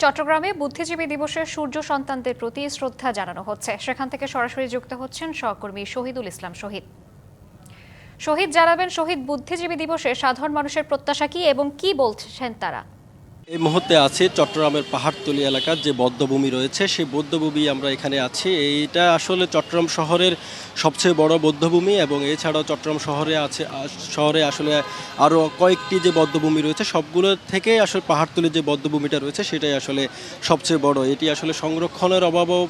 চট্টগ্রামে বুদ্ধিজীবী দিবসে সূর্য সন্তানদের প্রতি শ্রদ্ধা জানানো হচ্ছে। সেখান থেকে সরাসরি যুক্ত হচ্ছেন সহকর্মী শহীদুল ইসলাম শহীদ। শহীদ জানাবেন, শহীদ বুদ্ধিজীবী দিবসে সাধারণ মানুষের প্রত্যাশা কি এবং কি বলছেন তারা? এই মুহূর্তে আছে চট্টগ্রামের পাহাড়তলী এলাকার যে বধ্যভূমি রয়েছে সেই বধ্যভূমি আমরা এখানে আছি। এইটা আসলে চট্টগ্রাম শহরের সবচেয়ে বড় বধ্যভূমি এবং এছাড়াও চট্টগ্রাম শহরে আসলে আরও কয়েকটি যে বধ্যভূমি রয়েছে সবগুলো থেকে আসলে পাহাড়তলীর যে বধ্যভূমিটা রয়েছে সেটাই আসলে সবচেয়ে বড়। এটি আসলে সংরক্ষণের অভাবও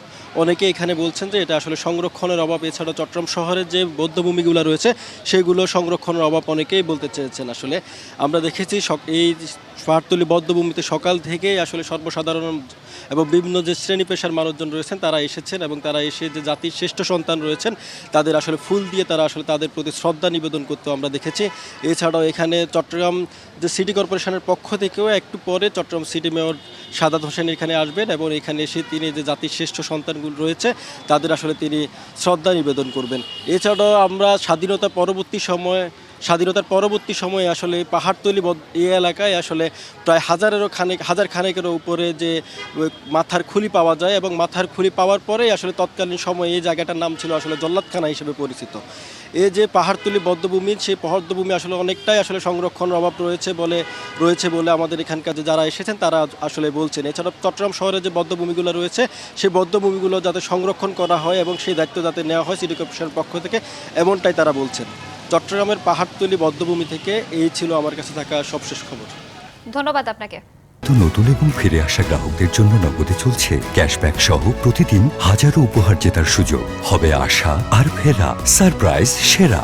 অনেকে এখানে বলছেন যে এটা আসলে সংরক্ষণের অভাব। এছাড়াও চট্টগ্রাম শহরের যে বধ্যভূমিগুলো রয়েছে সেগুলো সংরক্ষণের অভাব অনেকেই বলতে চেয়েছেন। আসলে আমরা দেখেছি এই পাহাড়তলী বধ্যভূমিতে সকাল থেকেই আসলে সর্বসাধারণ এবং বিভিন্ন যে শ্রেণী পেশার মানুষজন রয়েছেন তারা এসেছেন এবং তারা এসে যে জাতির শ্রেষ্ঠ সন্তান রয়েছেন তাদের আসলে ফুল দিয়ে তারা আসলে তাদের প্রতি শ্রদ্ধা নিবেদন করতে আমরা দেখেছি। এছাড়াও এখানে চট্টগ্রাম যে সিটি কর্পোরেশনের পক্ষ থেকেও একটু পরে চট্টগ্রাম সিটি মেয়র সাদাত হোসেন এখানে আসবেন এবং এখানে এসে তিনি যে জাতির শ্রেষ্ঠ সন্তানগুলো রয়েছে তাদের আসলে তিনি শ্রদ্ধা নিবেদন করবেন। এছাড়াও আমরা স্বাধীনতার পরবর্তী সময়ে আসলে পাহাড়তলী এই এলাকায় আসলে প্রায় হাজার খানেকেরও উপরে যে মাথার খুলি পাওয়া যায় এবং মাথার খুলি পাওয়ার পরেই আসলে তৎকালীন সময়ে এই জায়গাটার নাম ছিল আসলে জল্লাদখানা হিসেবে পরিচিত। এই যে পাহাড়তলী বধ্যভূমি সেই বধ্যভূমি আসলে অনেকটাই আসলে সংরক্ষণের অভাব রয়েছে বলে আমাদের এখানকার যে যারা এসেছেন তারা আসলে বলছেন। এছাড়া চট্টগ্রাম শহরে যে বধ্যভূমিগুলো রয়েছে সেই বধ্যভূমিগুলো যাতে সংরক্ষণ করা হয় এবং সেই দায়িত্ব যাতে নেওয়া হয় সিটি কর্পোরেশনের পক্ষ থেকে, এমনটাই তারা বলছেন। চট্টগ্রামের পাহাড়তলী বধ্যভূমি থেকে এই ছিল আমার কাছে থাকা সবশেষ খবর। ধন্যবাদ আপনাকে। নতুন এবং ফিরে আসা গ্রাহকদের জন্য নগদে চলছে ক্যাশব্যাক সহ প্রতিদিন হাজারো উপহার জেতার সুযোগ। হবে আশা আর ফেরা, সারপ্রাইজ সেরা।